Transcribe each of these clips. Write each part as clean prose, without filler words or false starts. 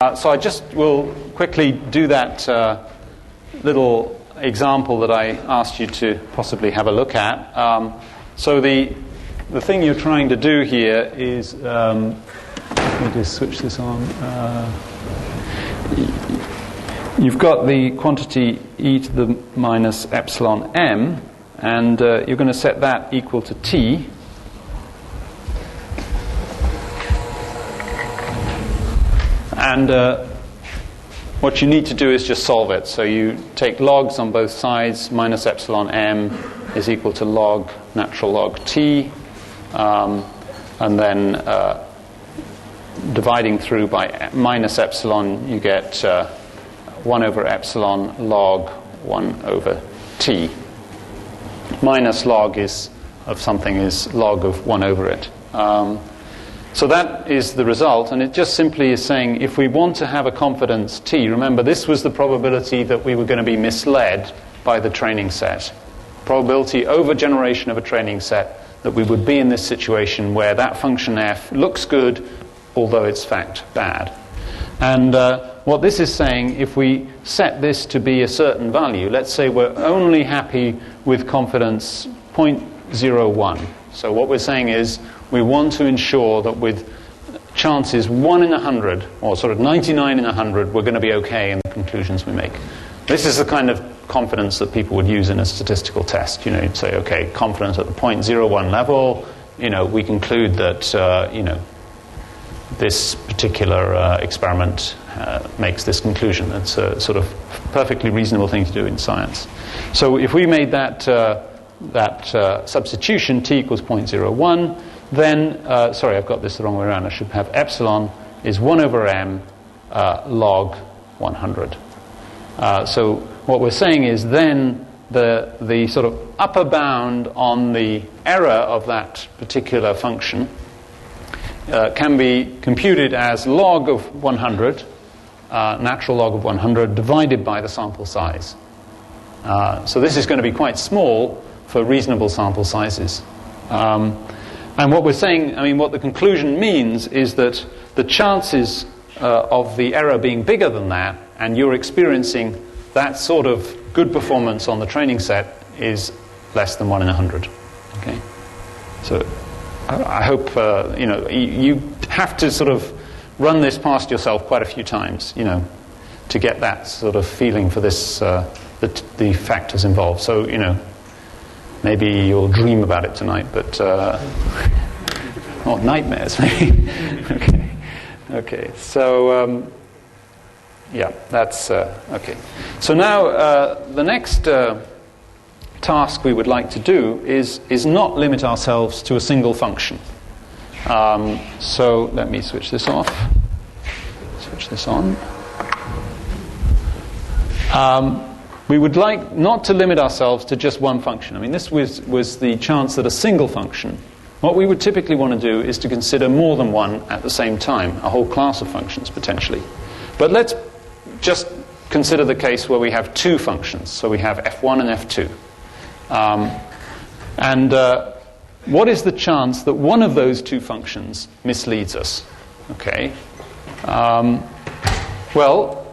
So I just will quickly do that little example that I asked you to possibly have a look at. So the thing you're trying to do here is, let me just switch this on. You've got the quantity e to the minus epsilon m, and you're going to set that equal to t. And what you need to do is just solve it. So you take logs on both sides. Minus epsilon m is equal to log, natural log t. And then dividing through by minus epsilon, you get 1 over epsilon log 1 over t. Minus log is of something is log of 1 over it. So that is the result, and it just simply is saying if we want to have a confidence t, remember this was the probability that we were going to be misled by the training set. Probability over generation of a training set that we would be in this situation where that function f looks good, although it's fact bad. And what this is saying, if we set this to be a certain value, let's say we're only happy with confidence 0.01. So what we're saying is we want to ensure that with chances 1 in 100, or sort of 99 in 100, we're going to be okay in the conclusions we make. This is the kind of confidence that people would use in a statistical test. You know, you'd say, okay, confidence at the 0.01 level, you know, we conclude that, you know, this particular experiment makes this conclusion. It's a sort of perfectly reasonable thing to do in science. So if we made that substitution, t equals 0.01, then, sorry, I've got this the wrong way around. I should have epsilon is 1 over m log 100. So what we're saying is then the sort of upper bound on the error of that particular function can be computed as log of 100, natural log of 100, divided by the sample size. So this is going to be quite small for reasonable sample sizes. And what we're saying, I mean, what the conclusion means is that the chances of the error being bigger than that, and you're experiencing that sort of good performance on the training set, is less than 1 in 100. Okay, so I hope you know you have to sort of run this past yourself quite a few times, you know, to get that sort of feeling for this the factors involved. So you know. Maybe you'll dream about it tonight, but nightmares maybe. Okay. So yeah, that's okay. So now the next task we would like to do is not limit ourselves to a single function. So let me switch this off. Switch this on. We would like not to limit ourselves to just one function. I mean, this was the chance that a single function. What we would typically want to do is to consider more than one at the same time, a whole class of functions potentially. But let's just consider the case where we have two functions. So we have f1 and f2. What is the chance that one of those two functions misleads us? Okay. Well,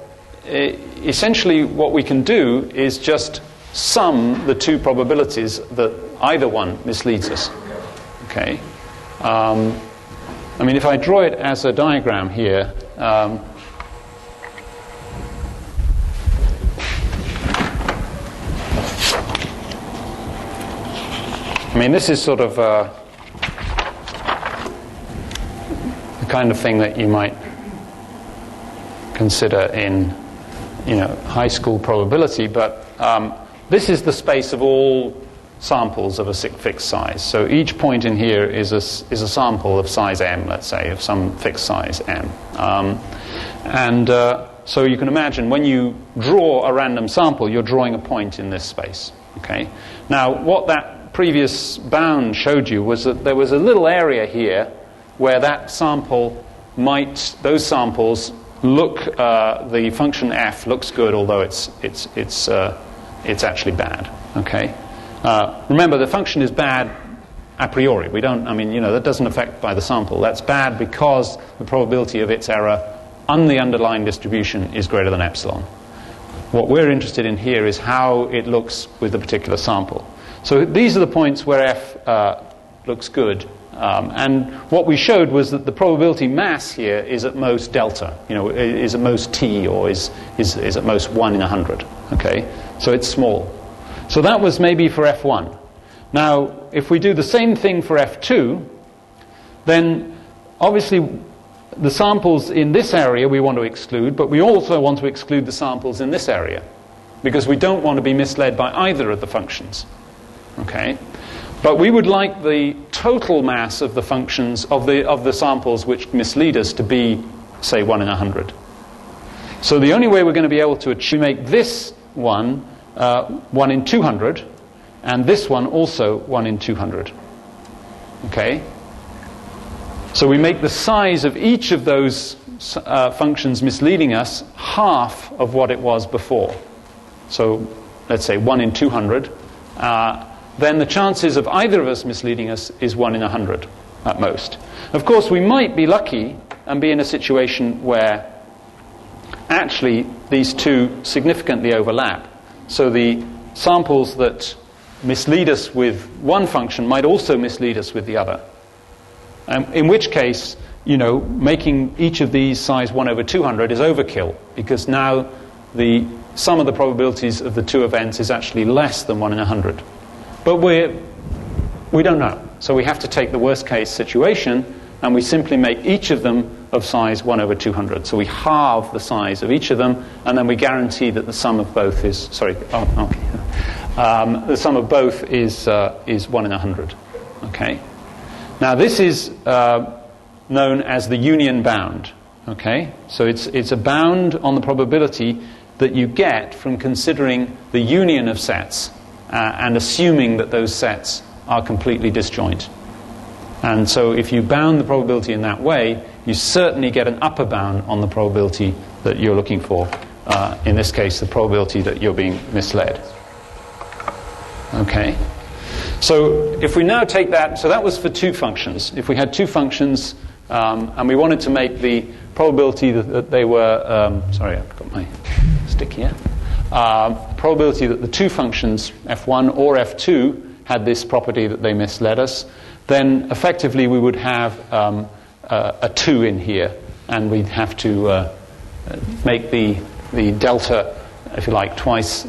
essentially what we can do is just sum the two probabilities that either one misleads us. Okay. I mean, if I draw it as a diagram here, I mean, this is sort of the kind of thing that you might consider in, you know, high school probability, but this is the space of all samples of a fixed size. So each point in here is a sample of size m, let's say, of some fixed size m. So you can imagine when you draw a random sample, you're drawing a point in this space. Okay. Now, what that previous bound showed you was that there was a little area here where that sample those samples look, the function f looks good, although it's actually bad. Okay. Remember, the function is bad a priori. We don't. I mean, you know, that doesn't affect by the sample. That's bad because the probability of its error on the underlying distribution is greater than epsilon. What we're interested in here is how it looks with a particular sample. So these are the points where f looks good. And what we showed was that the probability mass here is at most delta, is at most t, or is at most 1 in 100. Okay, so it's small. So that was maybe for f1. Now, if we do the same thing for f2, then obviously the samples in this area we want to exclude, but we also want to exclude the samples in this area, because we don't want to be misled by either of the functions. Okay? But we would like the total mass of the functions of the samples which mislead us to be, say, 1 in 100. So the only way we're going to be able to achieve, make this one 1 in 200, and this one also 1 in 200. Okay? So we make the size of each of those functions misleading us half of what it was before. So let's say 1 in 200. Then the chances of either of us misleading us is 1 in 100 at most. Of course, we might be lucky and be in a situation where actually these two significantly overlap. So the samples that mislead us with one function might also mislead us with the other. In which case, making each of these size 1 over 200 is overkill, because now the sum of the probabilities of the two events is actually less than 1 in 100. But we don't know. So we have to take the worst case situation, and we simply make each of them of size 1 over 200. So we halve the size of each of them, and then we guarantee that the sum of both is, the sum of both is 1 in 100. Okay? Now this is known as the union bound. Okay? So it's a bound on the probability that you get from considering the union of sets and assuming that those sets are completely disjoint. And so if you bound the probability in that way, you certainly get an upper bound on the probability that you're looking for. In this case, the probability that you're being misled. Okay? So if we now take that, so that was for two functions. If we had two functions and we wanted to make the probability that they were, sorry, I've got my stick here. Probability that the two functions, f1 or f2, had this property that they misled us, then effectively we would have a 2 in here, and we'd have to make the delta, if you like, twice.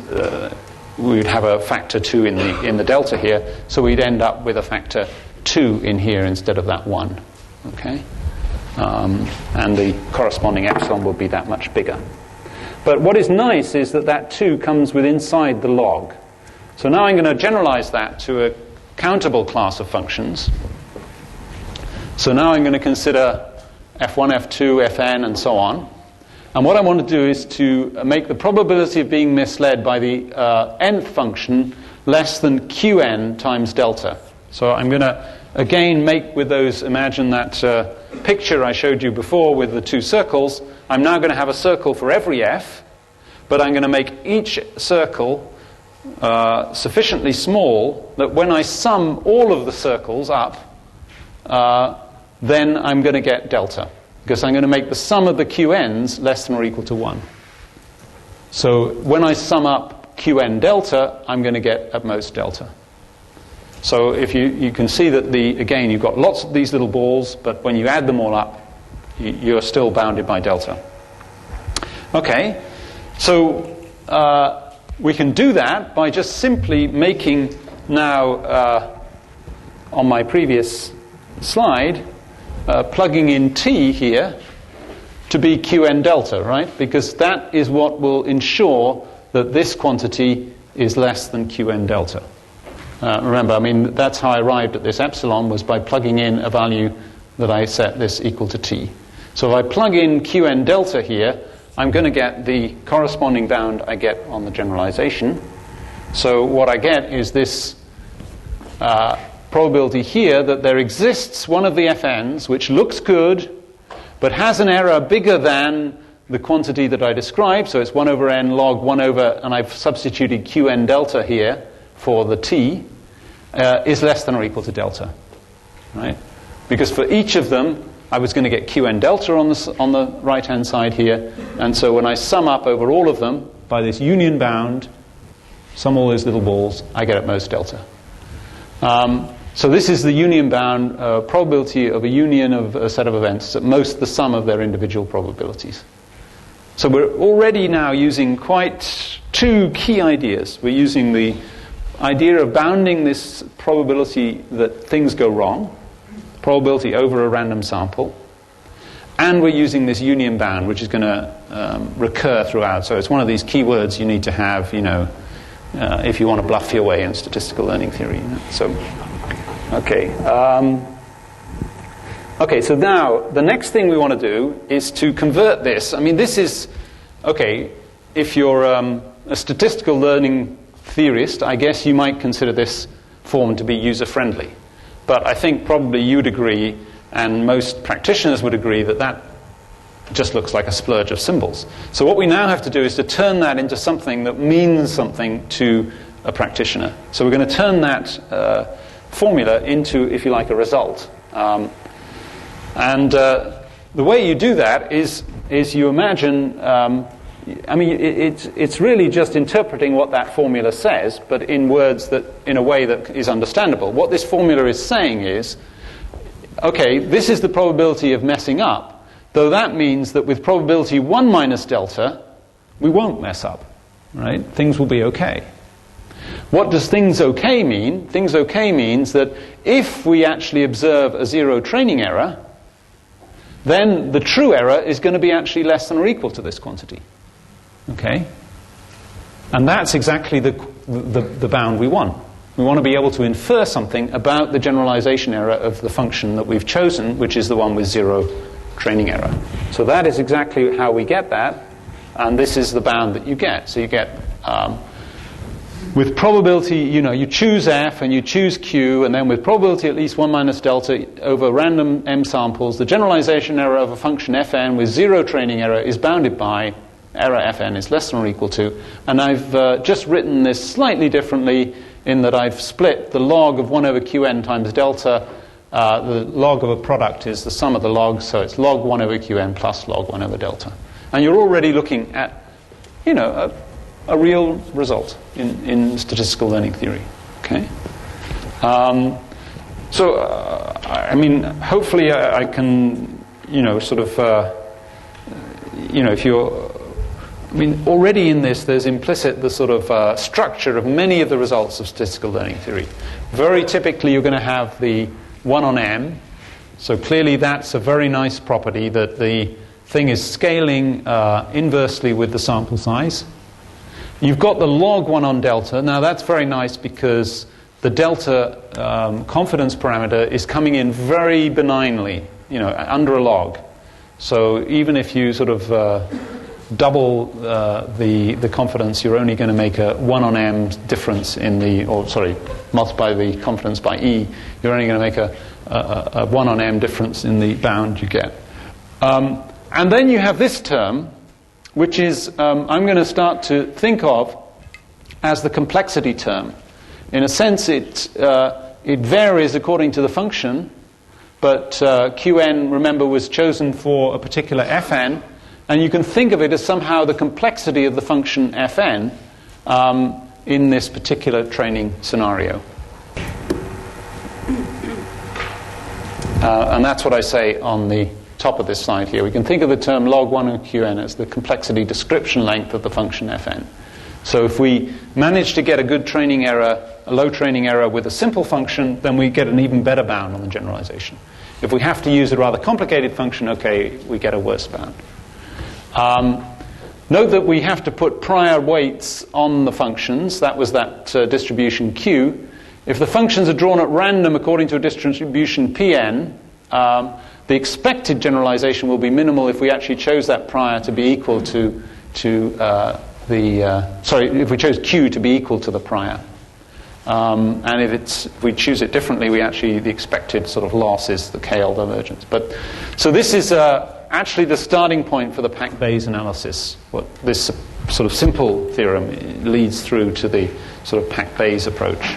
We would have a factor 2 in the delta here, so we'd end up with a factor 2 in here instead of that 1. Okay, and the corresponding epsilon will be that much bigger. But what is nice is that 2 comes with inside the log. So now I'm going to generalize that to a countable class of functions. So now I'm going to consider f1, f2, fn, and so on. And what I want to do is to make the probability of being misled by the nth function less than qn times delta. So I'm going to, again, make with those, imagine that picture I showed you before with the two circles. I'm now going to have a circle for every f, but I'm going to make each circle sufficiently small that when I sum all of the circles up, then I'm going to get delta, because I'm going to make the sum of the qn's less than or equal to 1. So when I sum up qn delta, I'm going to get at most delta. So if you can see that again, you've got lots of these little balls, but when you add them all up, you're still bounded by delta. Okay, so we can do that by just simply making now, on my previous slide, plugging in t here to be qn delta, right? Because that is what will ensure that this quantity is less than qn delta. Remember, I mean, that's how I arrived at this epsilon, was by plugging in a value that I set this equal to t. So if I plug in qn delta here, I'm going to get the corresponding bound I get on the generalization. So what I get is this probability here that there exists one of the fn's which looks good but has an error bigger than the quantity that I described. So it's 1 over n log 1 over, and I've substituted qn delta here for the t, is less than or equal to delta. Right? Because for each of them, I was going to get Qn delta on the right-hand side here. And so when I sum up over all of them by this union bound, sum all those little balls, I get at most delta. So this is the union bound probability of a union of a set of events, at most the sum of their individual probabilities. So we're already now using quite two key ideas. We're using the idea of bounding this probability that things go wrong, probability over a random sample, and we're using this union bound, which is going to recur throughout. So it's one of these key words you need to have, if you want to bluff your way in statistical learning theory. So, okay. Okay, so now the next thing we want to do is to convert this. I mean, this is, okay, if you're a statistical learning theorist, I guess you might consider this form to be user-friendly. But I think probably you'd agree, and most practitioners would agree, that that just looks like a splurge of symbols. So what we now have to do is to turn that into something that means something to a practitioner. So we're going to turn that formula into, if you like, a result. And the way you do that is you imagine, it's really just interpreting what that formula says, but in words that, in a way that is understandable. What this formula is saying is, okay, this is the probability of messing up, though that means that with probability 1 minus delta, we won't mess up, right? Things will be okay. What does things okay mean? Things okay means that if we actually observe a zero training error, then the true error is going to be actually less than or equal to this quantity. Okay? And that's exactly the bound we want. We want to be able to infer something about the generalization error of the function that we've chosen, which is the one with zero training error. So that is exactly how we get that, and this is the bound that you get. So you get, with probability, you choose F and you choose Q, and then with probability at least 1 minus delta over random M samples, the generalization error of a function Fn with zero training error is bounded by error Fn is less than or equal to, and I've just written this slightly differently in that I've split the log of 1 over Qn times delta. The log of a product is the sum of the logs, so it's log 1 over Qn plus log 1 over delta. And you're already looking at, a real result in statistical learning theory. Okay. Hopefully I can, if you're, already in this there's implicit the sort of structure of many of the results of statistical learning theory. Very typically you're going to have the 1 on m, so clearly that's a very nice property that the thing is scaling inversely with the sample size. You've got the log 1 on delta. Now that's very nice because the delta confidence parameter is coming in very benignly, under a log. So even if you sort of double the confidence, you're only going to make a 1 on m difference in multiply the confidence by e, you're only going to make a 1 on m difference in the bound you get. And then you have this term, which is, I'm going to start to think of as the complexity term. In a sense, it varies according to the function, but Qn, remember, was chosen for a particular Fn, and you can think of it as somehow the complexity of the function Fn in this particular training scenario. And that's what I say on the top of this slide here. We can think of the term log 1 of Qn as the complexity description length of the function Fn. So if we manage to get a good training error, a low training error with a simple function, then we get an even better bound on the generalization. If we have to use a rather complicated function, okay, we get a worse bound. Note that we have to put prior weights on the functions. That was that distribution Q. If the functions are drawn at random according to a distribution Pn, the expected generalization will be minimal if we actually chose that prior to be equal to if we chose Q to be equal to the prior. And if we choose it differently, the expected sort of loss is the KL divergence. So this is actually the starting point for the packed-Bayes analysis. What this sort of simple theorem leads through to the sort of packed-Bayes approach.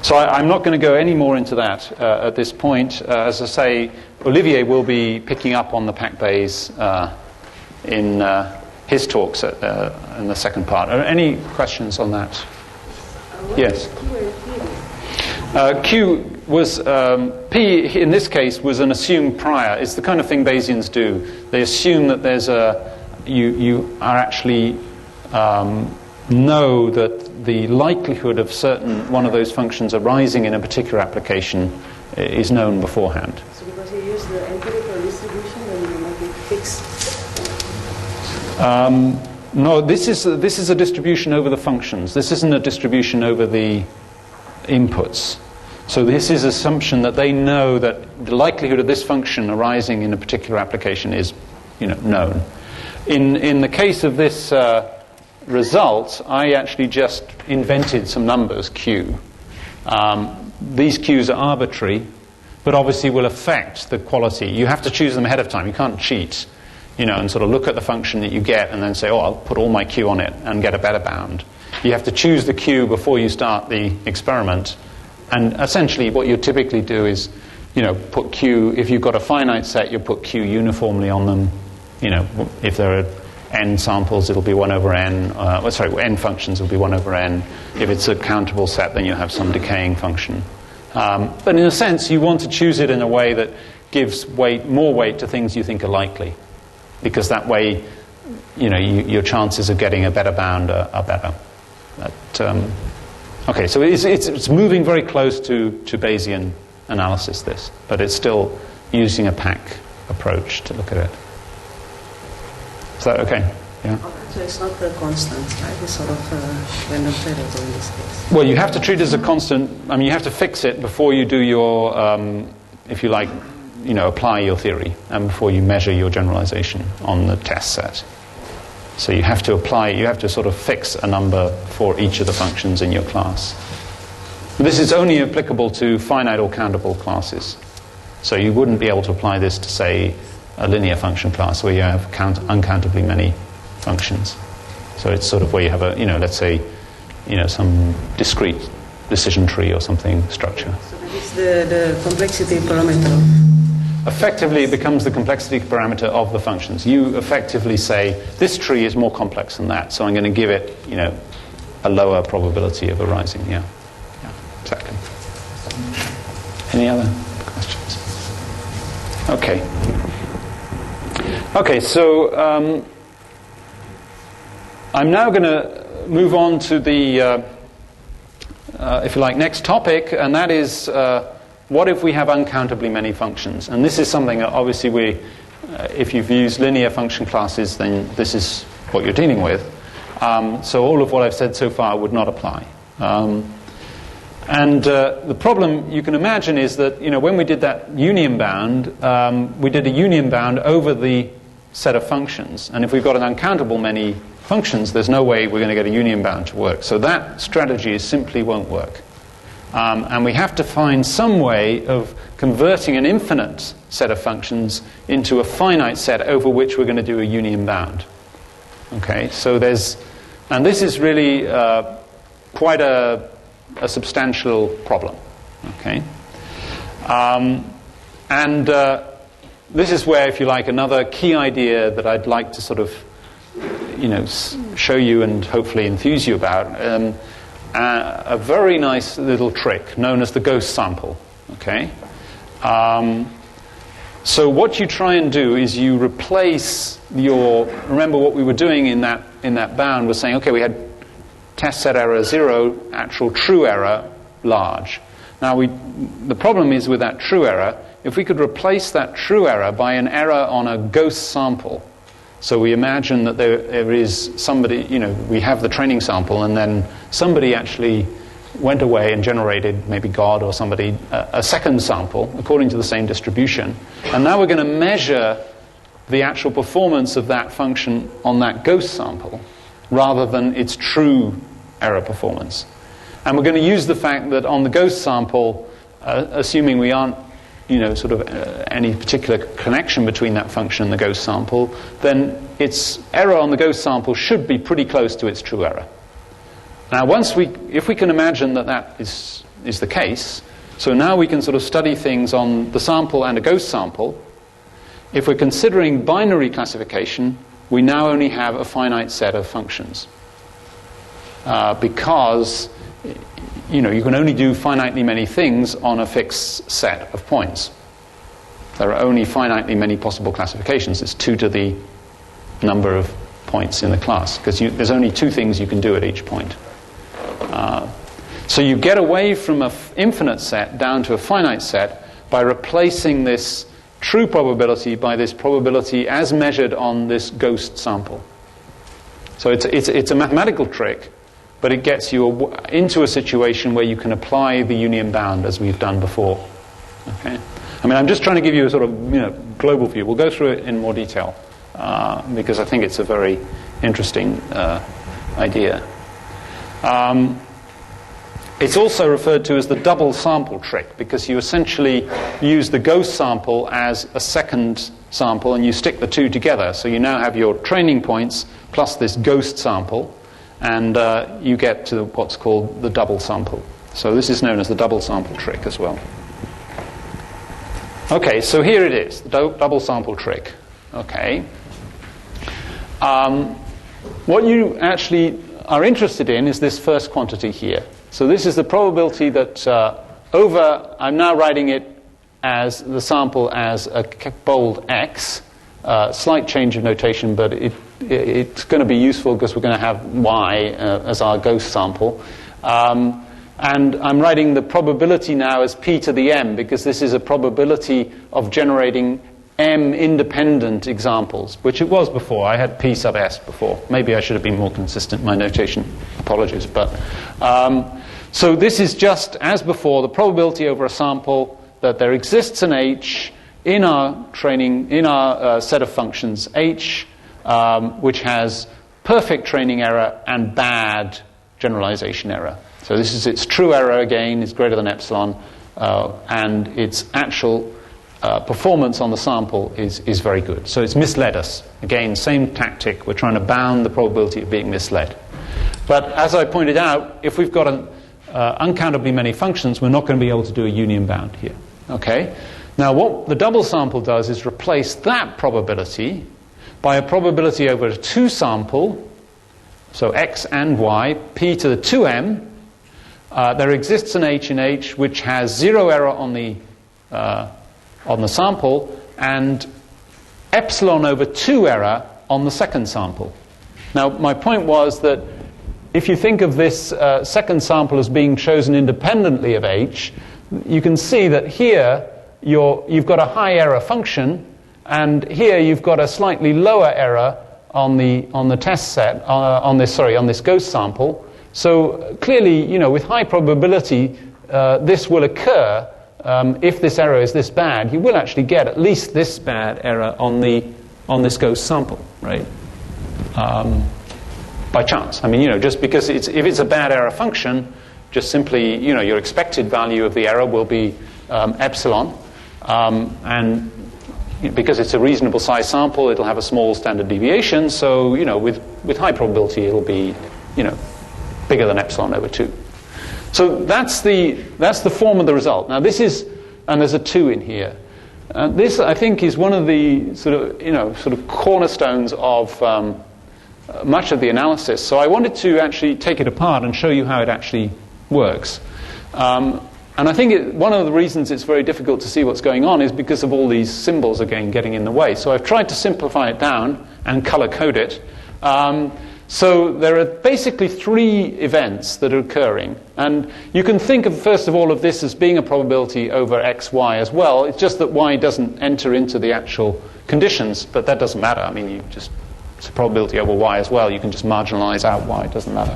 So I'm not going to go any more into that at this point. As I say, Olivier will be picking up on the packed bays in his talks in the second part. Are any questions on that? Yes. Q was P in this case was an assumed prior. It's the kind of thing Bayesians do. They assume that there's you are actually know that the likelihood of certain one of those functions arising in a particular application is known beforehand. So because you use the empirical distribution, then you make it fixed. No, this is a distribution over the functions. This isn't a distribution over the inputs. So this is assumption that they know that the likelihood of this function arising in a particular application is, known. In the case of this result, I actually just invented some numbers, Q. These Qs are arbitrary, but obviously will affect the quality. You have to choose them ahead of time. You can't cheat, and sort of look at the function that you get and then say, oh, I'll put all my Q on it and get a better bound. You have to choose the Q before you start the experiment. And essentially what you typically do is, put Q, if you've got a finite set, you put Q uniformly on them. If there are n samples, it'll be 1 over n. N functions will be 1 over n. If it's a countable set, then you have some decaying function. But in a sense, you want to choose it in a way that gives more weight to things you think are likely, because that way, your chances of getting a better bound are better. Okay, so it's moving very close to Bayesian analysis, this, but it's still using a pack approach to look at it. Is that okay? Yeah. So it's not a constant, right? It's sort of random variable in this case. Well, you have to treat it as a constant. I mean, you have to fix it before you do your, if you like, apply your theory, and before you measure your generalization on the test set. So you have to sort of fix a number for each of the functions in your class. This is only applicable to finite or countable classes. So you wouldn't be able to apply this to, say, a linear function class where you have uncountably many functions. So it's sort of where you have let's say, some discrete decision tree or something structure. So that is the complexity parameter. Effectively, it becomes the complexity parameter of the functions. You effectively say, this tree is more complex than that, so I'm going to give it, a lower probability of arising. Yeah, exactly. Any other questions? Okay, so I'm now going to move on to the, if you like, next topic, and that is what if we have uncountably many functions? And this is something that obviously if you've used linear function classes, then this is what you're dealing with. So all of what I've said so far would not apply. And the problem you can imagine is that, when we did that union bound, we did a union bound over the set of functions. And if we've got an uncountable many functions, there's no way we're going to get a union bound to work. So that strategy simply won't work. And we have to find some way of converting an infinite set of functions into a finite set over which we're going to do a union bound. Okay, so this is really quite a substantial problem. Okay, and this is where, if you like, another key idea that I'd like to sort of, show you and hopefully enthuse you about. A very nice little trick known as the ghost sample. Okay, so what you try and do is you replace remember what we were doing in that bound was saying, okay, we had test set error 0, actual true error large. Now the problem is with that true error, if we could replace that true error by an error on a ghost sample. So we imagine that there is somebody, we have the training sample, and then somebody actually went away and generated, maybe God or somebody, a second sample according to the same distribution. And now we're going to measure the actual performance of that function on that ghost sample rather than its true error performance. And we're going to use the fact that on the ghost sample, assuming we aren't any particular connection between that function and the ghost sample, then its error on the ghost sample should be pretty close to its true error. Now, if we can imagine that is is the case. So now we can sort of study things on the sample and a ghost sample. If we're considering binary classification, we now only have a finite set of functions. Because you can only do finitely many things on a fixed set of points. There are only finitely many possible classifications. It's 2 to the number of points in the class, because there's only 2 things you can do at each point. So you get away from an infinite set down to a finite set by replacing this true probability by this probability as measured on this ghost sample. So it's a mathematical trick, but it gets you into a situation where you can apply the union bound as we've done before. Okay? I mean, I'm just trying to give you a sort of global view. We'll go through it in more detail because I think it's a very interesting idea. It's also referred to as the double sample trick, because you essentially use the ghost sample as a second sample and you stick the 2 together. So you now have your training points plus this ghost sample, and you get to what's called the double sample. So this is known as the double sample trick as well. Okay, so here it is, the double sample trick. Okay. What you actually are interested in is this first quantity here. So this is the probability that I'm now writing it as the sample as a bold X, slight change of notation, but it's going to be useful because we're going to have Y as our ghost sample. And I'm writing the probability now as P to the M, because this is a probability of generating M independent examples, which it was before. I had P sub S before. Maybe I should have been more consistent in my notation. Apologies. But so this is just, as before, the probability over a sample that there exists an H in our set of functions H, which has perfect training error and bad generalization error. So this is its true error again is greater than epsilon, and its actual performance on the sample is very good. So it's misled us. Again, same tactic. We're trying to bound the probability of being misled. But as I pointed out, if we've got uncountably many functions, we're not going to be able to do a union bound here. Okay? Now what the double sample does is replace that probability by a probability over a 2 sample, so X and Y, P to the 2M. There exists an H in H which has 0 error on the sample and epsilon over 2 error on the second sample. Now my point was that if you think of this second sample as being chosen independently of H, you can see that here you've got a high error function, and here you've got a slightly lower error on the test set on this ghost sample. So clearly, with high probability, this will occur. If this error is this bad, you will actually get at least this bad error on this ghost sample, right? By chance. I mean, just because if it's a bad error function, just simply, your expected value of the error will be epsilon, and because it's a reasonable size sample, it'll have a small standard deviation. So, with high probability, it'll be, bigger than epsilon over 2. So that's the form of the result. Now this is, and there's a 2 in here. This, I think, is one of the sort of cornerstones of much of the analysis. So I wanted to actually take it apart and show you how it actually works. And I think one of the reasons it's very difficult to see what's going on is because of all these symbols again getting in the way. So I've tried to simplify it down and color code it. So there are basically 3 events that are occurring. And you can think of, first of all, of this as being a probability over x, y as well. It's just that y doesn't enter into the actual conditions, but that doesn't matter. I mean, it's a probability over y as well. You can just marginalize out y. It doesn't matter.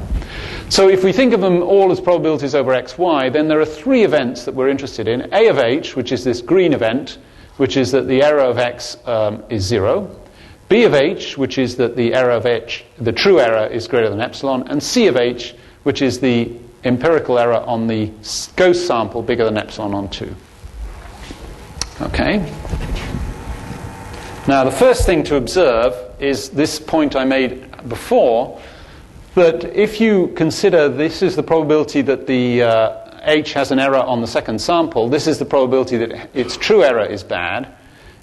So if we think of them all as probabilities over x, y, then there are 3 events that we're interested in. A of h, which is this green event, which is that the error of x is 0. B of h, which is that the error of h, the true error is greater than epsilon, and C of h, which is the empirical error on the ghost sample bigger than epsilon on 2. Okay. Now the first thing to observe is this point I made before, that if you consider this is the probability that the H has an error on the second sample, this is the probability that its true error is bad.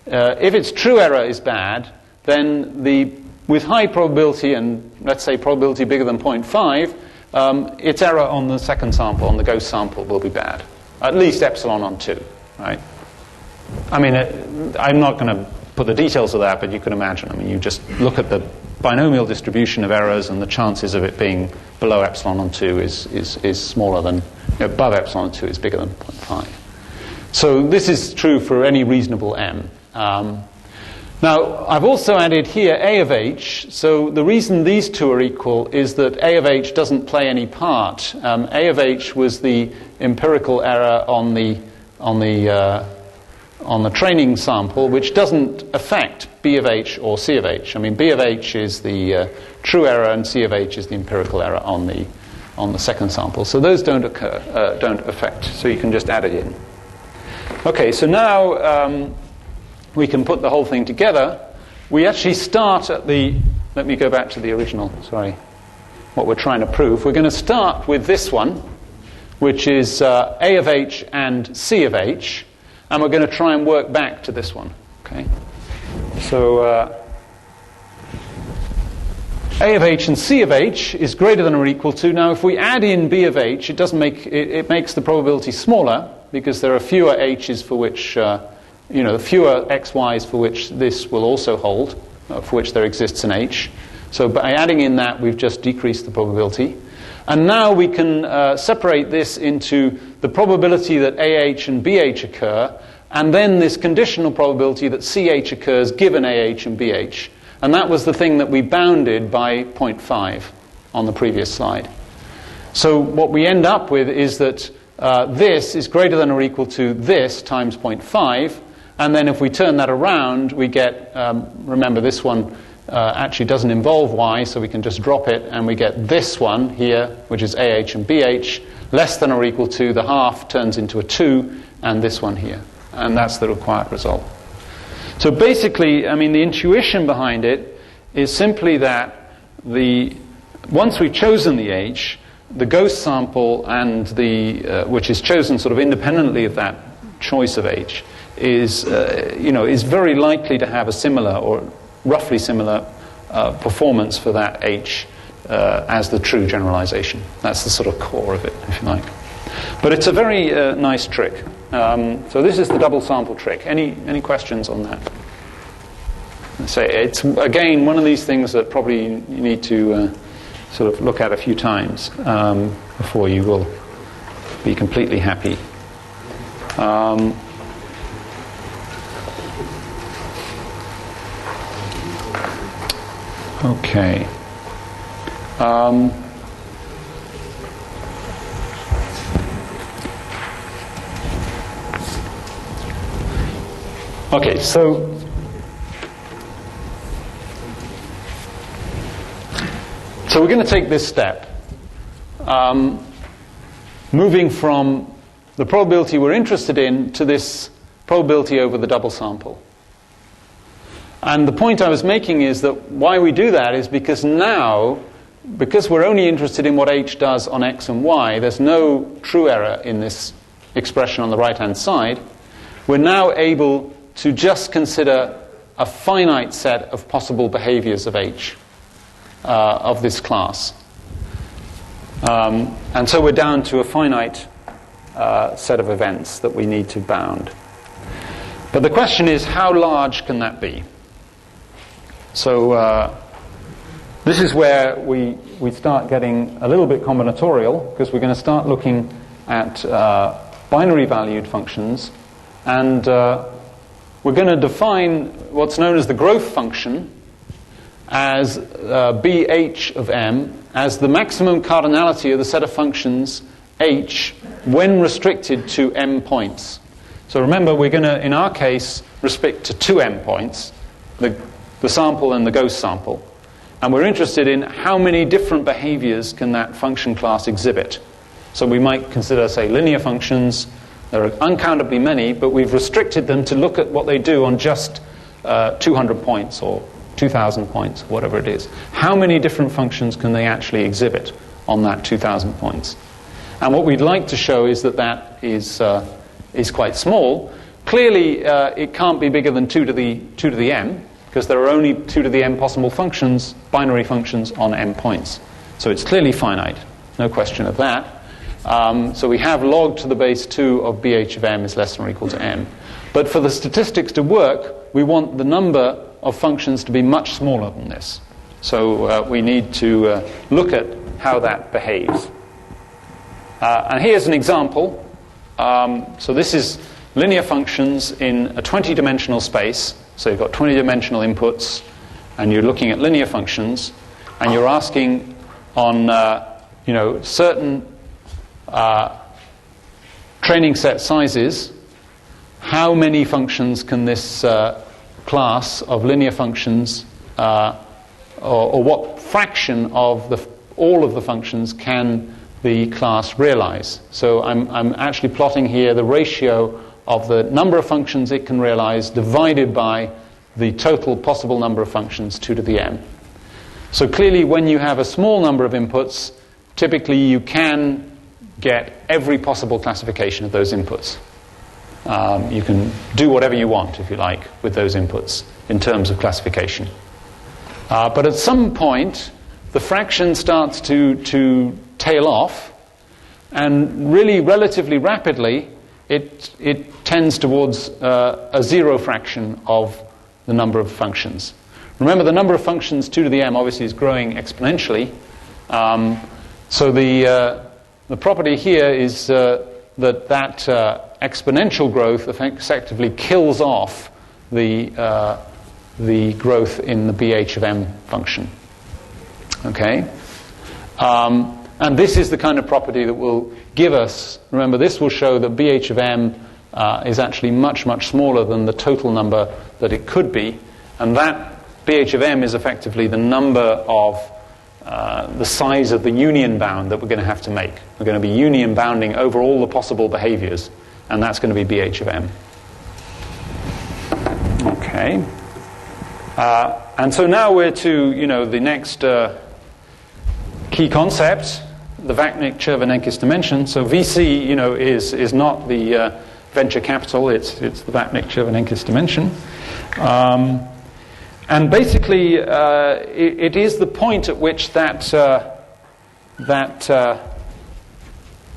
If its true error is bad, then with high probability, and let's say probability bigger than 0.5, its error on the second sample, on the ghost sample, will be bad. At least epsilon on 2, right? I mean, I'm not going to put the details of that, but you can imagine. I mean, you just look at the binomial distribution of errors, and the chances of it being below epsilon on 2 is smaller than, above epsilon on 2 is bigger than 0.5. So this is true for any reasonable m. Now, I've also added here A of H. So the reason these two are equal is that A of H doesn't play any part. A of H was the empirical error on the training sample, which doesn't affect B of H or C of H. I mean, B of H is the true error, and C of H is the empirical error on the second sample. So those don't affect. So you can just add it in. Okay, so now we can put the whole thing together. We actually start at the. Let me go back to the original. Sorry, what we're trying to prove. We're going to start with this one, which is A of H and C of H. And we're going to try and work back to this one. Okay, so A of H and C of H is greater than or equal to. Now, if we add in B of H, it doesn't make it makes the probability smaller because there are fewer H's for which fewer XY's for which this will also hold, for which there exists an H. So by adding in that, we've just decreased the probability. And now we can separate this into the probability that AH and BH occur, and then this conditional probability that CH occurs given AH and BH. And that was the thing that we bounded by 0.5 on the previous slide. So what we end up with is that this is greater than or equal to this times 0.5, and then if we turn that around, we get, remember this one actually doesn't involve y, so we can just drop it, and we get this one here, which is AH and BH, less than or equal to, the half turns into a 2, and this one here. And that's the required result. So basically, I mean, the intuition behind it is simply that once we've chosen the H, the ghost sample and which is chosen sort of independently of that choice of H, is very likely to have a similar or roughly similar performance for that H as the true generalization. That's the sort of core of it, if you like. But it's a very nice trick. So this is the double sample trick. Any questions on that? It's again one of these things that probably you need to sort of look at a few times before you will be completely happy. Okay. Okay, so we're going to take this step, moving from the probability we're interested in to this probability over the double sample. And the point I was making is that why we do that is because now, because we're only interested in what H does on X and Y, there's no true error in this expression on the right-hand side. We're now able to just consider a finite set of possible behaviors of H of this class. And so we're down to a finite set of events that we need to bound. But the question is, how large can that be? So this is where we start getting a little bit combinatorial, because we're going to start looking at binary valued functions, and we're going to define what's known as the growth function as BH of M as the maximum cardinality of the set of functions H when restricted to M points. So remember, we're going to, in our case, restrict to 2 M points, the sample and the ghost sample. And we're interested in how many different behaviors can that function class exhibit. So we might consider, say, linear functions. There are uncountably many, but we've restricted them to look at what they do on just 200 points or 2,000 points, whatever it is. How many different functions can they actually exhibit on that 2,000 points? And what we'd like to show is that that is quite small. Clearly, it can't be bigger than 2 to the m, because there are only 2 to the m possible functions, binary functions, on m points. So it's clearly finite, no question of that. So we have log to the base 2 of bh of m is less than or equal to m. But for the statistics to work, we want the number of functions to be much smaller than this. So we need to look at how that behaves. And here's an example. So this is linear functions in a 20-dimensional space. So you've got 20-dimensional inputs, and you're looking at linear functions, and you're asking on certain training set sizes, how many functions can this class of linear functions, or what fraction of all of the functions can the class realize? So I'm actually plotting here the ratio of the number of functions it can realize divided by the total possible number of functions, 2 to the m. So clearly, when you have a small number of inputs, typically you can get every possible classification of those inputs. You can do whatever you want, if you like, with those inputs in terms of classification. But at some point, the fraction starts to tail off, and really relatively rapidly, it tends towards a zero fraction of the number of functions. Remember, the number of functions 2 to the m obviously is growing exponentially. So the property here is that exponential growth effectively kills off the growth in the bh of m function. Okay? And this is the kind of property that will give us, remember, this will show that bh of m is actually much, much smaller than the total number that it could be. And that bh of m is effectively the number of the size of the union bound that we're going to have to make. We're going to be union bounding over all the possible behaviors, and that's going to be bh of m. Okay. And so now we're to, the next key concept, the Vacnic Chirvanenkis dimension. So VC, is not the venture capital, it's the Vacnic Chirvanenkis dimension. And basically, it is the point at which that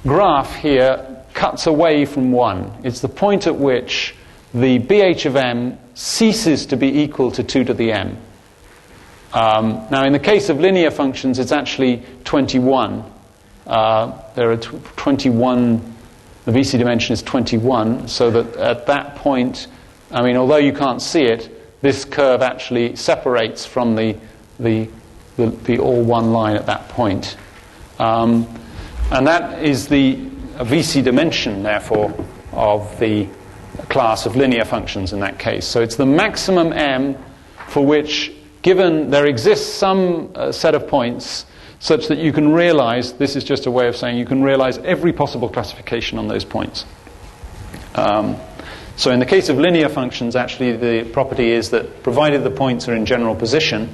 graph here cuts away from 1. It's the point at which the bh of m ceases to be equal to 2 to the m. Now, in the case of linear functions, it's actually 21. There are 21. The VC dimension is 21, so that at that point, although you can't see it, this curve actually separates from the all one line at that point. And that is the VC dimension, therefore, of the class of linear functions in that case. So it's the maximum m for which, given there exists some set of points such that you can realize, this is just a way of saying you can realize every possible classification on those points. So in the case of linear functions, actually the property is that provided the points are in general position,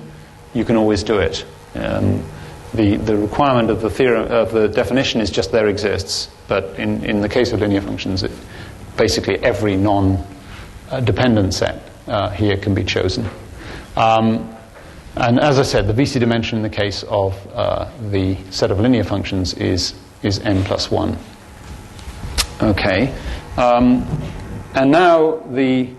you can always do it. The requirement of the theorem of the definition is just there exists, but in the case of linear functions, basically every non-dependent set here can be chosen. And as I said, the VC dimension in the case of the set of linear functions is n plus 1. Okay. And now the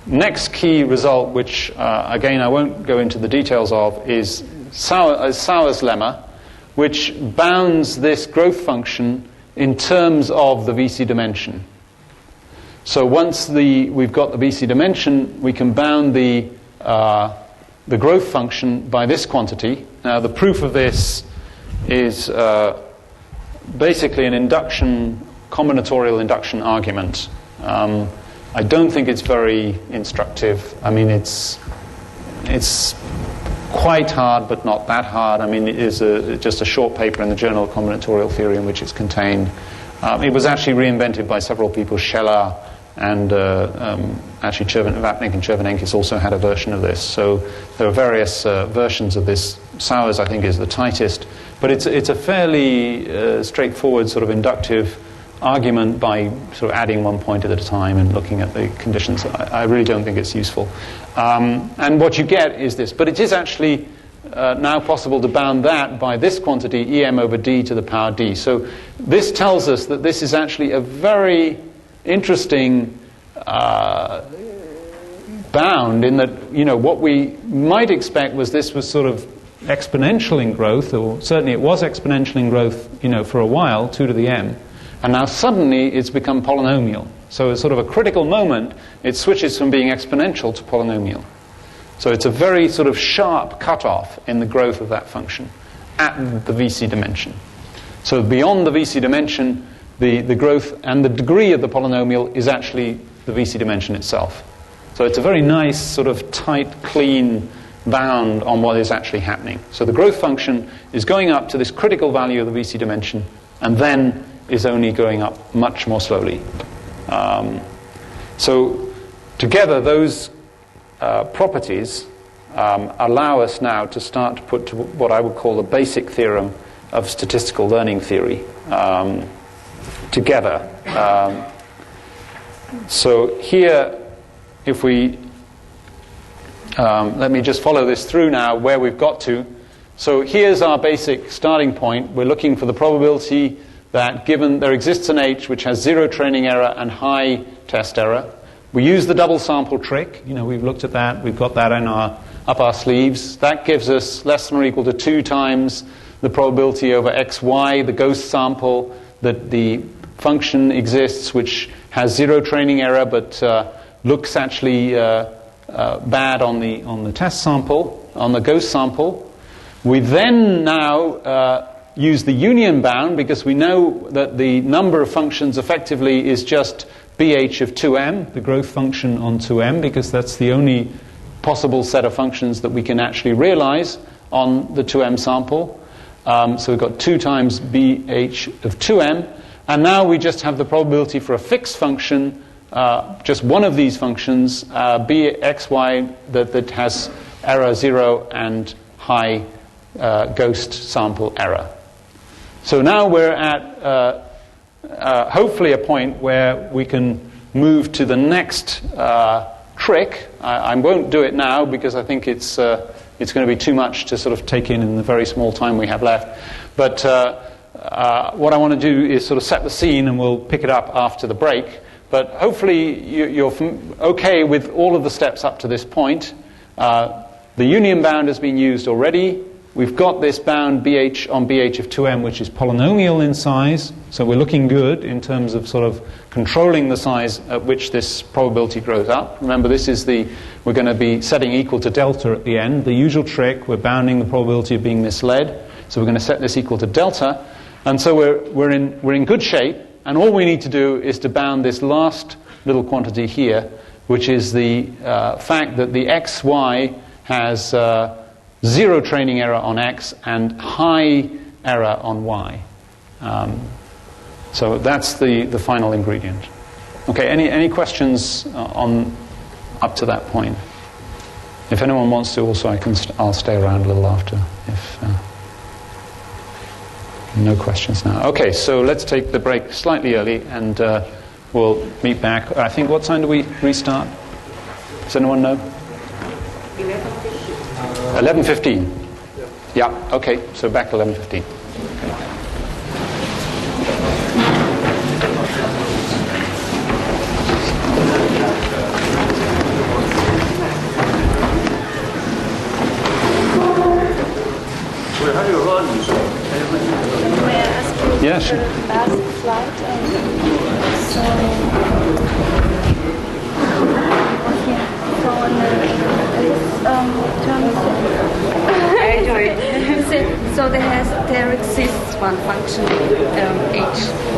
next key result, which again I won't go into the details of, is Sauer's lemma, which bounds this growth function in terms of the VC dimension. So once we've got the VC dimension, we can bound the growth function by this quantity. Now the proof of this is basically an combinatorial induction argument. I don't think it's very instructive. It's quite hard, but not that hard. It is just a short paper in the Journal of Combinatorial Theory in which it's contained. It was actually reinvented by several people, Scheller And actually Vacnic and Chirvanenkis also had a version of this. So there are various versions of this. Sauer's, I think, is the tightest. But it's a fairly straightforward sort of inductive argument by sort of adding one point at a time and looking at the conditions. I really don't think it's useful. And what you get is this. But it is actually now possible to bound that by this quantity, em over d to the power d. So this tells us that this is actually a very interesting bound, in that, you know, what we might expect was this was sort of exponential in growth, or certainly it was exponential in growth, you know, for a while, 2 to the m, and now suddenly it's become polynomial. So it's sort of a critical moment, it switches from being exponential to polynomial. So it's a very sort of sharp cutoff in the growth of that function at the VC dimension. So beyond the VC dimension, the growth and the degree of the polynomial is actually the VC dimension itself. So it's a very nice sort of tight, clean bound on what is actually happening. So the growth function is going up to this critical value of the VC dimension, and then is only going up much more slowly. So together, those properties allow us now to start to put to what I would call the basic theorem of statistical learning theory together. So here, if we let me just follow this through now where we've got to. So here's our basic starting point. We're looking for the probability that given there exists an H which has 0 training error and high test error. We use the double sample trick. You know, we've looked at that. We've got that up our sleeves. That gives us less than or equal to 2 times the probability over xy, the ghost sample, that the function exists which has 0 training error but looks actually bad on the test sample, on the ghost sample. We then now use the union bound, because we know that the number of functions effectively is just bh of 2m, the growth function on 2m, because that's the only possible set of functions that we can actually realize on the 2m sample. So we've got 2 times bh of 2m, and now we just have the probability for a fixed function, just one of these functions, bxy, that has error 0 and high ghost sample error. So now we're at hopefully a point where we can move to the next trick. I won't do it now because I think it's going to be too much to sort of take in the very small time we have left. But what I want to do is sort of set the scene, and we'll pick it up after the break. But hopefully you're okay with all of the steps up to this point. The union bound has been used already. We've got this bound bh on bh of 2m, which is polynomial in size. So we're looking good in terms of sort of controlling the size at which this probability grows up. Remember, this is we're going to be setting equal to delta at the end. The usual trick, we're bounding the probability of being misled. So we're going to set this equal to delta. And so we're in good shape. And all we need to do is to bound this last little quantity here, which is the fact that the xy has 0 training error on x and high error on y. So that's the final ingredient. Okay, any questions on up to that point? If anyone wants to, also I'll stay around a little after. If no questions now. Okay, so let's take the break slightly early, and we'll meet back. I think, what time do we restart? Does anyone know? 11:15. Yeah, okay, so back at 11:15. Yeah, sure. Last flight. So so there exists one function h.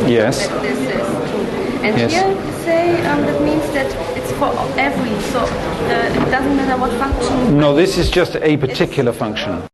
Yes. That this is true. And yes. Here say that means that it's for every. So it doesn't matter what function. No, this is just a particular function.